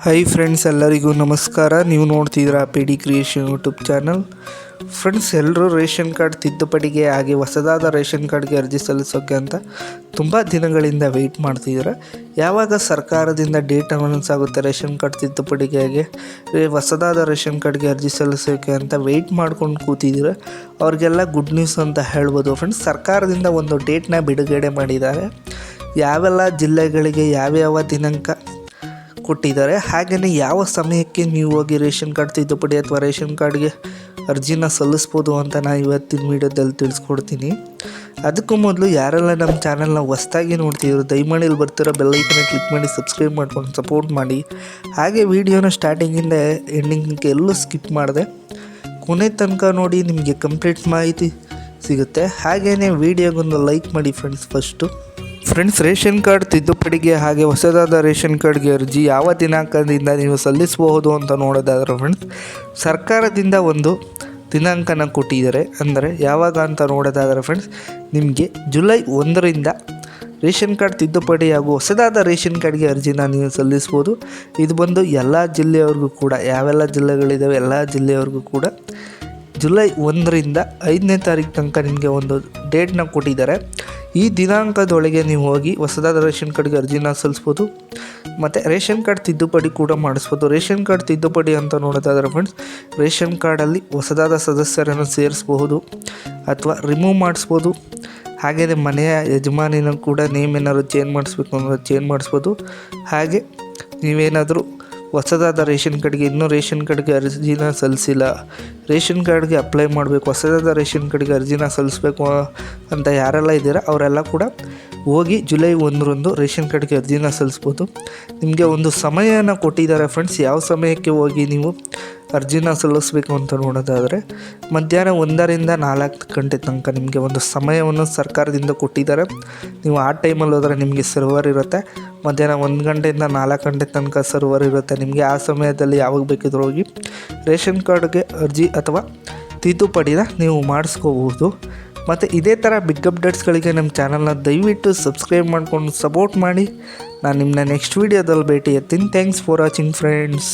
Hi friends, ಎಲ್ಲರಿಗೂ ನಮಸ್ಕಾರ. ನೀವು ನೋಡ್ತಿದ್ದೀರಾ ಪಿ.ಡಿ ಕ್ರಿಯೇಷನ್ ಯೂಟ್ಯೂಬ್ ಚಾನಲ್. ಫ್ರೆಂಡ್ಸ್, ಎಲ್ಲರೂ ರೇಷನ್ ಕಾರ್ಡ್ ತಿದ್ದುಪಡಿಗೆ ಹಾಗೆ ಹೊಸದಾದ ರೇಷನ್ ಕಾರ್ಡ್ಗೆ ಅರ್ಜಿ ಸಲ್ಲಿಸೋಕ್ಕೆ ಅಂತ ತುಂಬ ದಿನಗಳಿಂದ ವೆಯ್ಟ್ ಮಾಡ್ತಿದ್ದಾರೆ. ಯಾವಾಗ ಸರ್ಕಾರದಿಂದ ಡೇಟ್ ಅನೌನ್ಸ್ ಆಗುತ್ತೆ ರೇಷನ್ ಕಾರ್ಡ್ ತಿದ್ದುಪಡಿಗೆ ಹಾಗೆ ಹೊಸದಾದ ರೇಷನ್ ಕಾರ್ಡ್ಗೆ ಅರ್ಜಿ ಸಲ್ಲಿಸೋಕ್ಕೆ ಅಂತ ವೆಯ್ಟ್ ಮಾಡ್ಕೊಂಡು ಕೂತಿದ್ದೀರ, ಅವ್ರಿಗೆಲ್ಲ ಗುಡ್ ನ್ಯೂಸ್ ಅಂತ ಹೇಳ್ಬೋದು. ಫ್ರೆಂಡ್ಸ್, ಸರ್ಕಾರದಿಂದ ಒಂದು ಡೇಟ್ನ ಬಿಡುಗಡೆ ಮಾಡಿದ್ದಾರೆ. ಯಾವೆಲ್ಲ ಜಿಲ್ಲೆಗಳಿಗೆ ಯಾವ್ಯಾವ ದಿನಾಂಕ ಕೊಟ್ಟಿದ್ದಾರೆ, ಹಾಗೆಯೇ ಯಾವ ಸಮಯಕ್ಕೆ ನೀವು ಹೋಗಿ ರೇಷನ್ ಕಾರ್ಡ್ ತಿದ್ದುಪಡಿ ಅಥವಾ ರೇಷನ್ ಕಾರ್ಡ್ಗೆ ಅರ್ಜಿನ ಸಲ್ಲಿಸ್ಬೋದು ಅಂತ ನಾನು ಇವತ್ತಿನ ವೀಡಿಯೋದಲ್ಲಿ ತಿಳಿಸ್ಕೊಡ್ತೀನಿ. ಅದಕ್ಕೂ ಮೊದಲು ಯಾರೆಲ್ಲ ನಮ್ಮ ಚಾನಲ್ನ ಹೊಸ್ದಾಗಿ ನೋಡ್ತಿದ್ರು, ದಯಮಾಡಿ ಇಲ್ಲಿ ಬರ್ತಿರೋ ಬೆಲ್ಲೈಕನ್ನ ಕ್ಲಿಕ್ ಮಾಡಿ ಸಬ್ಸ್ಕ್ರೈಬ್ ಮಾಡ್ಕೊಂಡು ಸಪೋರ್ಟ್ ಮಾಡಿ. ಹಾಗೆ ವೀಡಿಯೋನ ಸ್ಟಾರ್ಟಿಂಗಿಂದ ಎಂಡಿಂಗ್ಗೆ ಎಲ್ಲೂ ಸ್ಕಿಪ್ ಮಾಡಿದೆ ಕೊನೆ ತನಕ ನೋಡಿ, ನಿಮಗೆ ಕಂಪ್ಲೀಟ್ ಮಾಹಿತಿ ಸಿಗುತ್ತೆ. ಹಾಗೆಯೇ ವೀಡಿಯೋಗೊಂದು ಲೈಕ್ ಮಾಡಿ ಫ್ರೆಂಡ್ಸ್. ರೇಷನ್ ಕಾರ್ಡ್ ತಿದ್ದುಪಡಿಗೆ ಹಾಗೆ ಹೊಸದಾದ ರೇಷನ್ ಕಾರ್ಡ್ಗೆ ಅರ್ಜಿ ಯಾವ ದಿನಾಂಕದಿಂದ ನೀವು ಸಲ್ಲಿಸಬಹುದು ಅಂತ ನೋಡೋದಾದ್ರೆ ಫ್ರೆಂಡ್ಸ್, ಸರ್ಕಾರದಿಂದ ಒಂದು ದಿನಾಂಕನ ಕೊಟ್ಟಿದ್ದಾರೆ. ಅಂದರೆ ಯಾವಾಗ ಅಂತ ನೋಡೋದಾದರೆ ಫ್ರೆಂಡ್ಸ್, ನಿಮಗೆ ಜುಲೈ 1ರಿಂದ ರೇಷನ್ ಕಾರ್ಡ್ ತಿದ್ದುಪಡಿ ಹಾಗೂ ಹೊಸದಾದ ರೇಷನ್ ಕಾರ್ಡ್ಗೆ ಅರ್ಜಿನ ನೀವು ಸಲ್ಲಿಸ್ಬೋದು. ಇದು ಬಂದು ಎಲ್ಲ ಜಿಲ್ಲೆಯವ್ರಿಗೂ ಕೂಡ, ಯಾವೆಲ್ಲ ಜಿಲ್ಲೆಗಳಿದ್ದಾವೆ ಎಲ್ಲ ಜಿಲ್ಲೆಯವ್ರಿಗೂ ಕೂಡ ಜುಲೈ 1ರಿಂದ 5ನೇ ತಾರೀಕು ತನಕ ನಿಮಗೆ ಒಂದು ಡೇಟ್ನ ಕೊಟ್ಟಿದ್ದಾರೆ. ಈ ದಿನಾಂಕದೊಳಗೆ ನೀವು ಹೋಗಿ ಹೊಸದಾದ ರೇಷನ್ ಕಾರ್ಡ್ಗೆ ಅರ್ಜಿನ ಸಲ್ಲಿಸ್ಬೋದು ಮತ್ತು ರೇಷನ್ ಕಾರ್ಡ್ ತಿದ್ದುಪಡಿ ಕೂಡ ಮಾಡಿಸ್ಬೋದು. ರೇಷನ್ ಕಾರ್ಡ್ ತಿದ್ದುಪಡಿ ಅಂತ ನೋಡೋದಾದ್ರೆ ಫ್ರೆಂಡ್ಸ್, ರೇಷನ್ ಕಾರ್ಡಲ್ಲಿ ಹೊಸದಾದ ಸದಸ್ಯರನ್ನು ಸೇರಿಸ್ಬಹುದು ಅಥವಾ ರಿಮೂವ್ ಮಾಡಿಸ್ಬೋದು. ಹಾಗೆಯೇ ಮನೆಯ ಯಜಮಾನಿನ ಕೂಡ ನೇಮ್ ಏನಾದ್ರು ಚೇಂಜ್ ಮಾಡಿಸ್ಬೇಕು ಅಂದರೆ ಚೇಂಜ್ ಮಾಡಿಸ್ಬೋದು. ಹಾಗೆ ನೀವೇನಾದರೂ ಹೊಸದಾದ ರೇಷನ್ ಕಾರ್ಡ್ಗೆ ಇನ್ನೂ ರೇಷನ್ ಕಾರ್ಡ್ಗೆ ಅರ್ಜಿನ ಸಲ್ಲಿಸಿಲ್ಲ, ರೇಷನ್ ಕಾರ್ಡ್ಗೆ ಅಪ್ಲೈ ಮಾಡಬೇಕು, ಹೊಸದಾದ ರೇಷನ್ ಕಾರ್ಡ್ಗೆ ಅರ್ಜಿನ ಸಲ್ಲಿಸಬೇಕು ಅಂತ ಯಾರೆಲ್ಲ ಇದ್ದೀರಾ ಅವರೆಲ್ಲ ಕೂಡ ಹೋಗಿ ಜುಲೈ 1ರಂದು ರೇಷನ್ ಕಾರ್ಡ್ಗೆ ಅರ್ಜಿನ ಸಲ್ಲಿಸ್ಬೋದು. ನಿಮಗೆ ಒಂದು ಸಮಯನ ಕೊಟ್ಟಿದ್ದಾರೆ ಫ್ರೆಂಡ್ಸ್, ಯಾವ ಸಮಯಕ್ಕೆ ಹೋಗಿ ನೀವು ಅರ್ಜಿನ ಸಲ್ಲಿಸಬೇಕು ಅಂತ ನೋಡೋದಾದರೆ ಮಧ್ಯಾಹ್ನ 1ರಿಂದ 4 ಗಂಟೆ ತನಕ ನಿಮಗೆ ಒಂದು ಸಮಯವನ್ನು ಸರ್ಕಾರದಿಂದ ಕೊಟ್ಟಿದ್ದಾರೆ. ನೀವು ಆ ಟೈಮಲ್ಲಿ ಹೋದರೆ ನಿಮಗೆ ಸರ್ವರ್ ಇರುತ್ತೆ. ಮಧ್ಯಾಹ್ನ 1 ಗಂಟೆಯಿಂದ 4 ಗಂಟೆ ತನಕ ಸರ್ವರ್ ಇರುತ್ತೆ. ನಿಮಗೆ ಆ ಸಮಯದಲ್ಲಿ ಯಾವಾಗ ಬೇಕಿದ್ರೂ ಹೋಗಿ ರೇಷನ್ ಕಾರ್ಡ್ಗೆ ಅರ್ಜಿ ಅಥವಾ ತಿದ್ದುಪಡಿನ ನೀವು ಮಾಡಿಸ್ಕೋಬಹುದು. ಮತ್ತು ಇದೇ ಥರ ಬಿಗ್ ಅಪ್ಡೇಟ್ಸ್ಗಳಿಗೆ ನಮ್ಮ ಚಾನಲ್ನ ದಯವಿಟ್ಟು ಸಬ್ಸ್ಕ್ರೈಬ್ ಮಾಡಿಕೊಂಡು ಸಪೋರ್ಟ್ ಮಾಡಿ. ನಾನು ನಿಮ್ಮನ್ನ ನೆಕ್ಸ್ಟ್ ವೀಡಿಯೋದಲ್ಲಿ ಭೇಟಿ ಎತ್ತೀನಿ. Thanks for watching friends.